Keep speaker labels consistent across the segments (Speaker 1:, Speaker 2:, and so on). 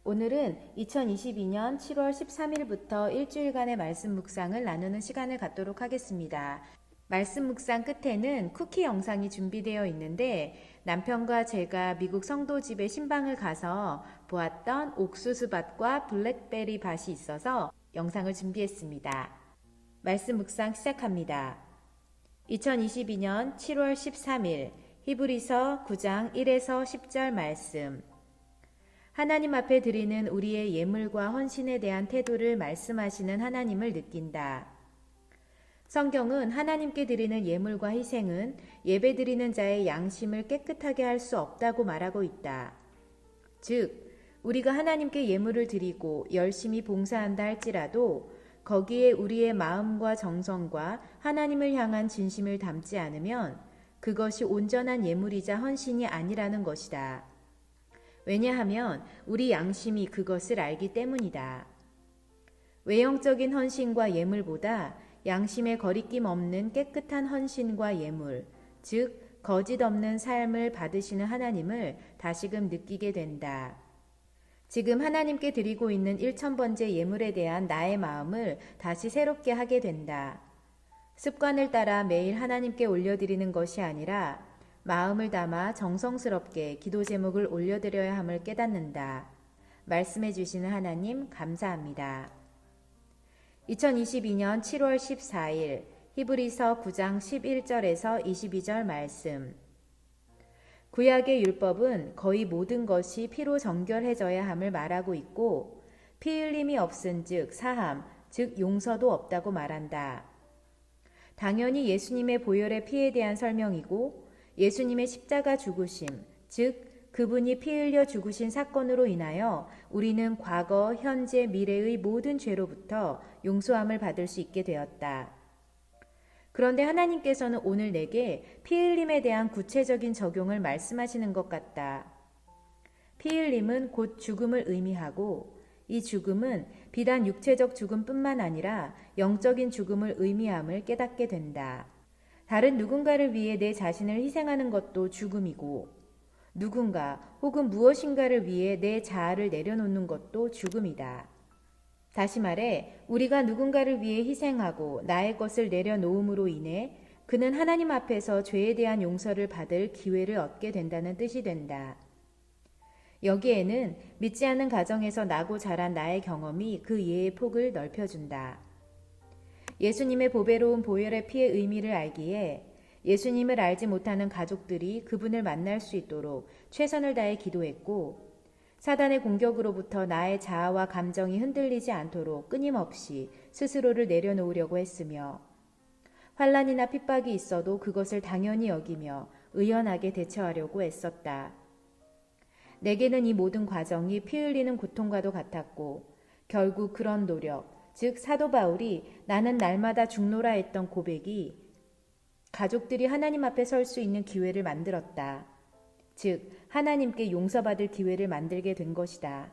Speaker 1: 오늘은 2022년 7월 13일부터 일주일간의 말씀 묵상을 나누는 시간을 갖도록 하겠습니다. 말씀 묵상 끝에는 쿠키 영상이 준비되어 있는데 남편과 제가 미국 성도 집에 신방을 가서 보았던 옥수수밭과 블랙베리 밭이 있어서 영상을 준비했습니다. 말씀 묵상 시작합니다. 2022년 7월 13일 히브리서 9장 1에서 10절 말씀. 하나님 앞에 드리는 우리의 예물과 헌신에 대한 태도를 말씀하시는 하나님을 느낀다. 성경은 하나님께 드리는 예물과 희생은 예배드리는 자의 양심을 깨끗하게 할 수 없다고 말하고 있다. 즉, 우리가 하나님께 예물을 드리고 열심히 봉사한다 할지라도 거기에 우리의 마음과 정성과 하나님을 향한 진심을 담지 않으면 그것이 온전한 예물이자 헌신이 아니라는 것이다. 왜냐하면 우리 양심이 그것을 알기 때문이다. 외형적인 헌신과 예물보다 양심에 거리낌 없는 깨끗한 헌신과 예물, 즉 거짓 없는 삶을 받으시는 하나님을 다시금 느끼게 된다. 지금 하나님께 드리고 있는 1000번째 예물에 대한 나의 마음을 다시 새롭게 하게 된다. 습관을 따라 매일 하나님께 올려드리는 것이 아니라 마음을 담아 정성스럽게 기도 제목을 올려드려야 함을 깨닫는다. 말씀해 주시는 하나님 감사합니다. 2022년 7월 14일 히브리서 9장 11절에서 22절 말씀. 구약의 율법은 거의 모든 것이 피로 정결해져야 함을 말하고 있고 피 흘림이 없은즉 사함, 즉 용서도 없다고 말한다. 당연히 예수님의 보혈의 피에 대한 설명이고 예수님의 십자가 죽으심, 즉 그분이 피 흘려 죽으신 사건으로 인하여 우리는 과거, 현재, 미래의 모든 죄로부터 용서함을 받을 수 있게 되었다. 그런데 하나님께서는 오늘 내게 피 흘림에 대한 구체적인 적용을 말씀하시는 것 같다. 피 흘림은 곧 죽음을 의미하고 이 죽음은 비단 육체적 죽음뿐만 아니라 영적인 죽음을 의미함을 깨닫게 된다. 다른 누군가를 위해 내 자신을 희생하는 것도 죽음이고 누군가 혹은 무엇인가를 위해 내 자아를 내려놓는 것도 죽음이다. 다시 말해 우리가 누군가를 위해 희생하고 나의 것을 내려놓음으로 인해 그는 하나님 앞에서 죄에 대한 용서를 받을 기회를 얻게 된다는 뜻이 된다. 여기에는 믿지 않는 가정에서 나고 자란 나의 경험이 그 예의 폭을 넓혀준다. 예수님의 보배로운 보혈의 피의 의미를 알기에 예수님을 알지 못하는 가족들이 그분을 만날 수 있도록 최선을 다해 기도했고 사단의 공격으로부터 나의 자아와 감정이 흔들리지 않도록 끊임없이 스스로를 내려놓으려고 했으며 환난이나 핍박이 있어도 그것을 당연히 여기며 의연하게 대처하려고 애썼다. 내게는 이 모든 과정이 피 흘리는 고통과도 같았고 결국 그런 노력, 즉 사도 바울이 나는 날마다 죽노라 했던 고백이 가족들이 하나님 앞에 설 수 있는 기회를 만들었다. 즉 하나님께 용서받을 기회를 만들게 된 것이다.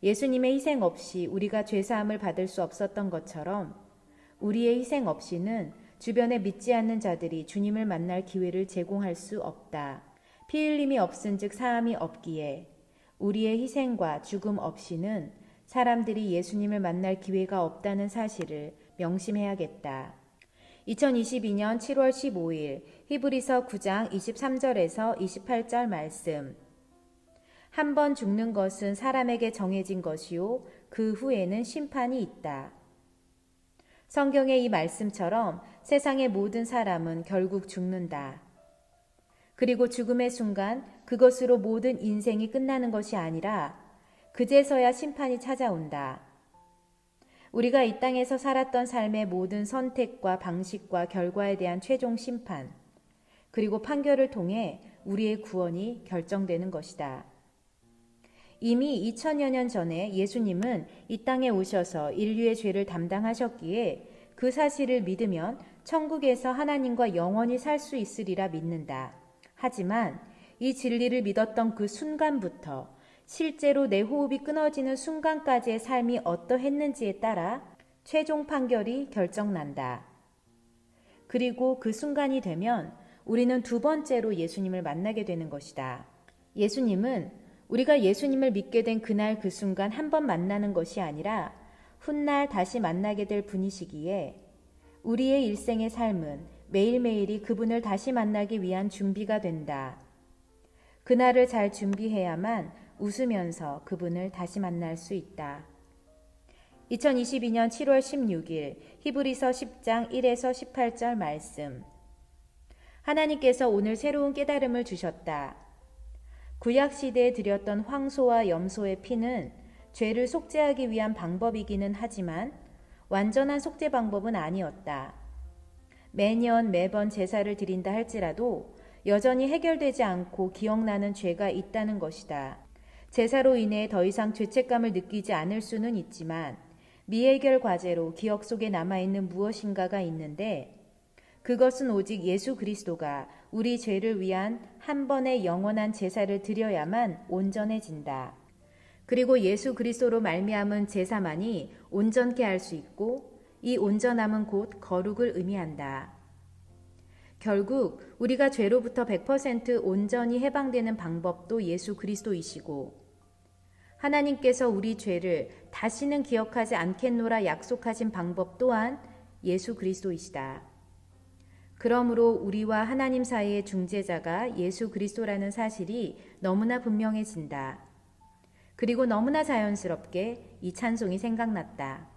Speaker 1: 예수님의 희생 없이 우리가 죄사함을 받을 수 없었던 것처럼 우리의 희생 없이는 주변에 믿지 않는 자들이 주님을 만날 기회를 제공할 수 없다. 피 흘림이 없은즉 사함이 없기에 우리의 희생과 죽음 없이는 사람들이 예수님을 만날 기회가 없다는 사실을 명심해야겠다. 2022년 7월 15일 히브리서 9장 23절에서 28절 말씀. 한 번 죽는 것은 사람에게 정해진 것이요 그 후에는 심판이 있다. 성경의 이 말씀처럼 세상의 모든 사람은 결국 죽는다. 그리고 죽음의 순간 그것으로 모든 인생이 끝나는 것이 아니라 그제서야 심판이 찾아온다. 우리가 이 땅에서 살았던 삶의 모든 선택과 방식과 결과에 대한 최종 심판, 그리고 판결을 통해 우리의 구원이 결정되는 것이다. 이미 2000여 년 전에 예수님은 이 땅에 오셔서 인류의 죄를 담당하셨기에 그 사실을 믿으면 천국에서 하나님과 영원히 살 수 있으리라 믿는다. 하지만 이 진리를 믿었던 그 순간부터 실제로 내 호흡이 끊어지는 순간까지의 삶이 어떠했는지에 따라 최종 판결이 결정난다. 그리고 그 순간이 되면 우리는 두 번째로 예수님을 만나게 되는 것이다. 예수님은 우리가 예수님을 믿게 된 그날 그 순간 한 번 만나는 것이 아니라 훗날 다시 만나게 될 분이시기에 우리의 일생의 삶은 매일매일이 그분을 다시 만나기 위한 준비가 된다. 그날을 잘 준비해야만 웃으면서 그분을 다시 만날 수 있다. 2022년 7월 16일 히브리서 10장 1에서 18절 말씀. 하나님께서 오늘 새로운 깨달음을 주셨다. 구약시대에 드렸던 황소와 염소의 피는 죄를 속죄하기 위한 방법이기는 하지만 완전한 속죄 방법은 아니었다. 매년 매번 제사를 드린다 할지라도 여전히 해결되지 않고 기억나는 죄가 있다는 것이다. 제사로 인해 더 이상 죄책감을 느끼지 않을 수는 있지만 미해결 과제로 기억 속에 남아있는 무엇인가가 있는데 그것은 오직 예수 그리스도가 우리 죄를 위한 한 번의 영원한 제사를 드려야만 온전해진다. 그리고 예수 그리스도로 말미암은 제사만이 온전케 할 수 있고 이 온전함은 곧 거룩을 의미한다. 결국 우리가 죄로부터 100% 온전히 해방되는 방법도 예수 그리스도이시고 하나님께서 우리 죄를 다시는 기억하지 않겠노라 약속하신 방법 또한 예수 그리스도이시다. 그러므로 우리와 하나님 사이의 중재자가 예수 그리스도라는 사실이 너무나 분명해진다. 그리고 너무나 자연스럽게 이 찬송이 생각났다.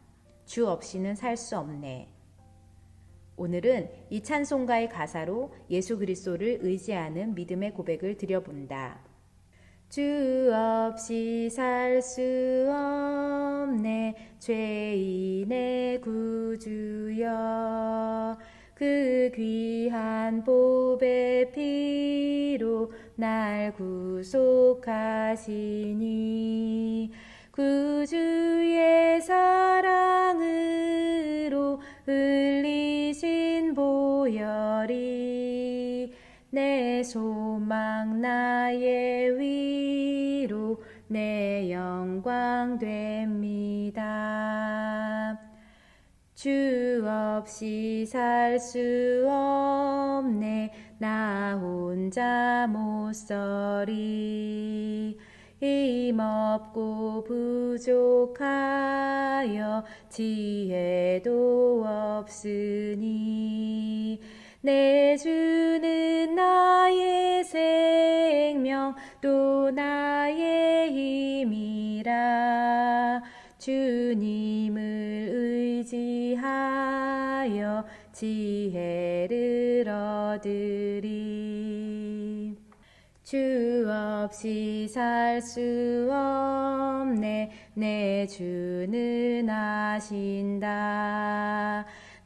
Speaker 1: 주 없이는 살 수 없네. 오늘은 이 찬송가의 가사로 예수 그리스도를 의지하는 믿음의 고백을 드려본다. 주 없이 살 수 없네 죄인의 구주여 그 귀한 보배 피로 날 구속하시니 구주의 사랑으로 흘리신 보혈이 내 소망 나의 위로 내 영광 됩니다. 주 없이 살 수 없네 나 혼자 못 서리 힘없고 부족하여 지혜도 없으니 내 주는 나의 생명 또 나의 힘이라 주님을 의지하여 지혜를 얻으리 주 없이 살 수 없네 내 주는 아신다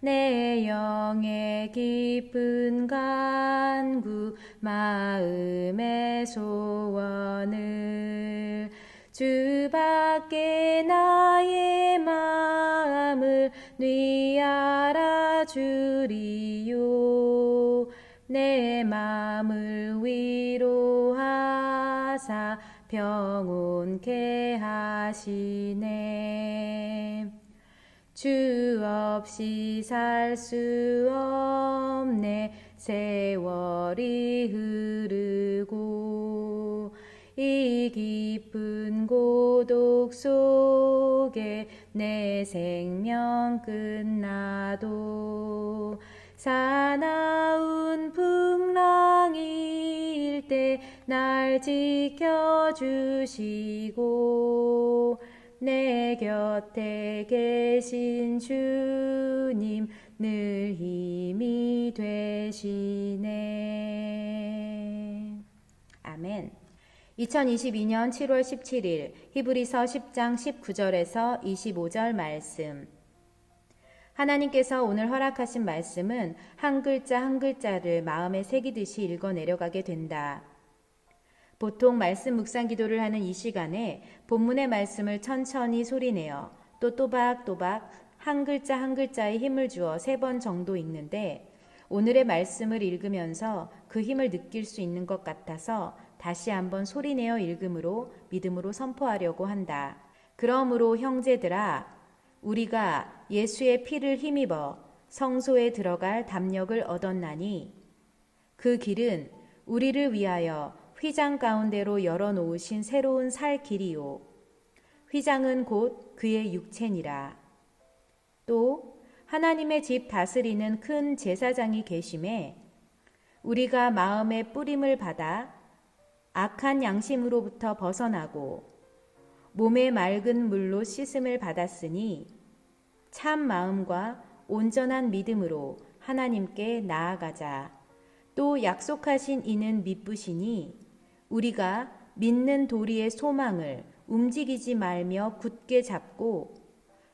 Speaker 1: 내 영의 깊은 간구 마음의 소원을 주밖에 나의 마음을 네 알아주리요 내 마음을 위로하사 평온케 하시네 주 없이 살 수 없네 세월이 흐르고 이 깊은 고독 속에 내 생명 끝나도 사나운 풍랑일 때 날 지켜주시고 내 곁에 계신 주님 늘 힘이 되시네. 아멘. 2022년 7월 17일 히브리서 10장 19절에서 25절 말씀. 하나님께서 오늘 허락하신 말씀은 한 글자 한 글자를 마음에 새기듯이 읽어 내려가게 된다. 보통 말씀 묵상 기도를 하는 이 시간에 본문의 말씀을 천천히 소리내어 또 또박또박 한 글자 한 글자에 힘을 주어 3번 정도 읽는데 오늘의 말씀을 읽으면서 그 힘을 느낄 수 있는 것 같아서 다시 한번 소리내어 읽음으로 믿음으로 선포하려고 한다. 그러므로 형제들아 우리가 예수의 피를 힘입어 성소에 들어갈 담력을 얻었나니 그 길은 우리를 위하여 휘장 가운데로 열어놓으신 새로운 살 길이요. 휘장은 곧 그의 육체니라. 또 하나님의 집 다스리는 큰 제사장이 계심에 우리가 마음의 뿌림을 받아 악한 양심으로부터 벗어나고 몸의 맑은 물로 씻음을 받았으니 참 마음과 온전한 믿음으로 하나님께 나아가자. 또 약속하신 이는 미쁘시니 우리가 믿는 도리의 소망을 움직이지 말며 굳게 잡고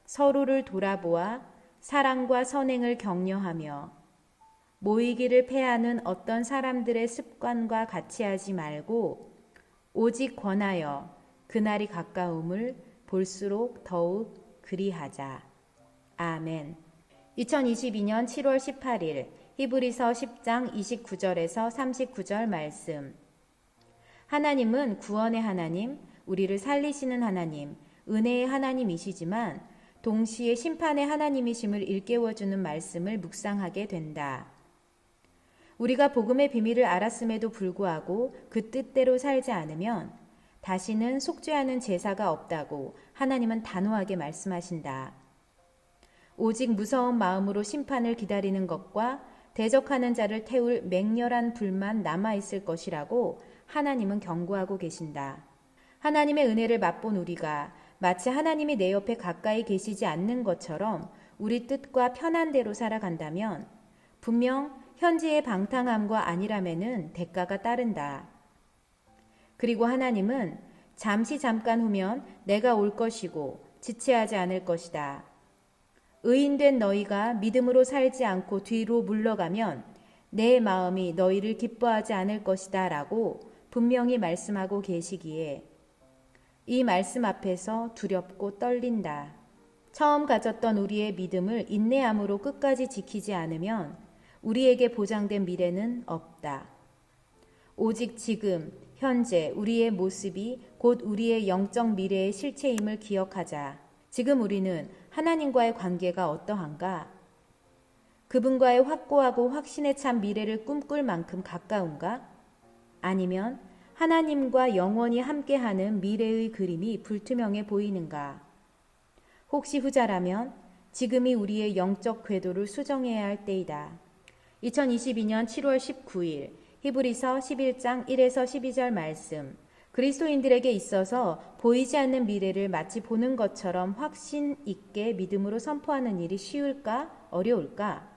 Speaker 1: 서로를 돌아보아 사랑과 선행을 격려하며 모이기를 패하는 어떤 사람들의 습관과 같이 하지 말고 오직 권하여 그날이 가까움을 볼수록 더욱 그리하자. 아멘. 2022년 7월 18일 히브리서 10장 29절에서 39절 말씀. 하나님은 구원의 하나님, 우리를 살리시는 하나님, 은혜의 하나님이시지만 동시에 심판의 하나님이심을 일깨워주는 말씀을 묵상하게 된다. 우리가 복음의 비밀을 알았음에도 불구하고 그 뜻대로 살지 않으면 다시는 속죄하는 제사가 없다고 하나님은 단호하게 말씀하신다. 오직 무서운 마음으로 심판을 기다리는 것과 대적하는 자를 태울 맹렬한 불만 남아있을 것이라고 하나님은 경고하고 계신다. 하나님의 은혜를 맛본 우리가 마치 하나님이 내 옆에 가까이 계시지 않는 것처럼 우리 뜻과 편한 대로 살아간다면 분명 현재의 방탕함과 안일함에는 대가가 따른다. 그리고 하나님은 잠깐 후면 내가 올 것이고 지체하지 않을 것이다. 의인된 너희가 믿음으로 살지 않고 뒤로 물러가면 내 마음이 너희를 기뻐하지 않을 것이다 라고 분명히 말씀하고 계시기에 이 말씀 앞에서 두렵고 떨린다. 처음 가졌던 우리의 믿음을 인내함으로 끝까지 지키지 않으면 우리에게 보장된 미래는 없다. 오직 지금, 현재 우리의 모습이 곧 우리의 영적 미래의 실체임을 기억하자. 지금 우리는 하나님과의 관계가 어떠한가? 그분과의 확고하고 확신에 찬 미래를 꿈꿀 만큼 가까운가? 아니면 하나님과 영원히 함께하는 미래의 그림이 불투명해 보이는가? 혹시 후자라면 지금이 우리의 영적 궤도를 수정해야 할 때이다. 2022년 7월 19일 히브리서 11장 1에서 12절 말씀. 그리스도인들에게 있어서 보이지 않는 미래를 마치 보는 것처럼 확신 있게 믿음으로 선포하는 일이 쉬울까? 어려울까?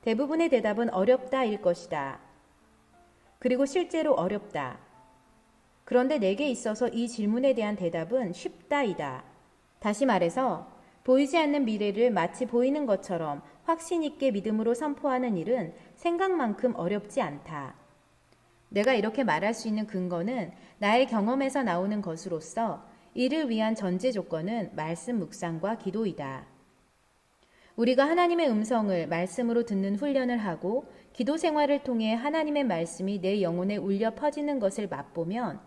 Speaker 1: 대부분의 대답은 어렵다일 것이다. 그리고 실제로 어렵다. 그런데 내게 있어서 이 질문에 대한 대답은 쉽다이다. 다시 말해서 보이지 않는 미래를 마치 보이는 것처럼 확신 있게 믿음으로 선포하는 일은 생각만큼 어렵지 않다. 내가 이렇게 말할 수 있는 근거는 나의 경험에서 나오는 것으로서 이를 위한 전제 조건은 말씀 묵상과 기도이다. 우리가 하나님의 음성을 말씀으로 듣는 훈련을 하고 기도 생활을 통해 하나님의 말씀이 내 영혼에 울려 퍼지는 것을 맛보면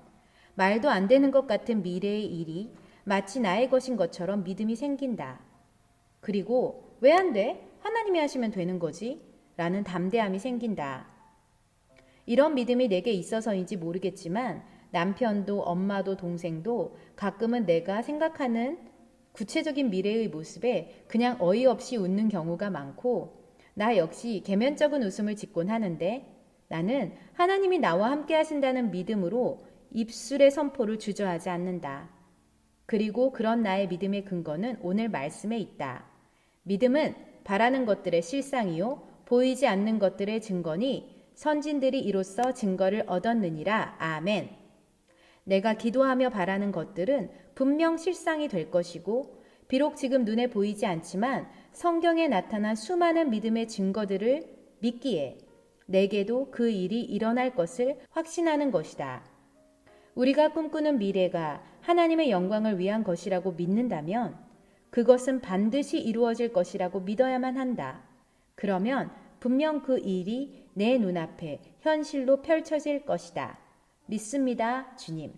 Speaker 1: 말도 안 되는 것 같은 미래의 일이 마치 나의 것인 것처럼 믿음이 생긴다. 그리고 왜 안 돼? 하나님이 하시면 되는 거지? 라는 담대함이 생긴다. 이런 믿음이 내게 있어서인지 모르겠지만 남편도 엄마도 동생도 가끔은 내가 생각하는 구체적인 미래의 모습에 그냥 어이없이 웃는 경우가 많고 나 역시 계면적인 웃음을 짓곤 하는데 나는 하나님이 나와 함께 하신다는 믿음으로 입술의 선포를 주저하지 않는다. 그리고 그런 나의 믿음의 근거는 오늘 말씀에 있다. 믿음은 바라는 것들의 실상이요 보이지 않는 것들의 증거니 선진들이 이로써 증거를 얻었느니라. 아멘. 내가 기도하며 바라는 것들은 분명 실상이 될 것이고 비록 지금 눈에 보이지 않지만 성경에 나타난 수많은 믿음의 증거들을 믿기에 내게도 그 일이 일어날 것을 확신하는 것이다. 우리가 꿈꾸는 미래가 하나님의 영광을 위한 것이라고 믿는다면 그것은 반드시 이루어질 것이라고 믿어야만 한다. 그러면 분명 그 일이 내 눈앞에 현실로 펼쳐질 것이다. 믿습니다, 주님.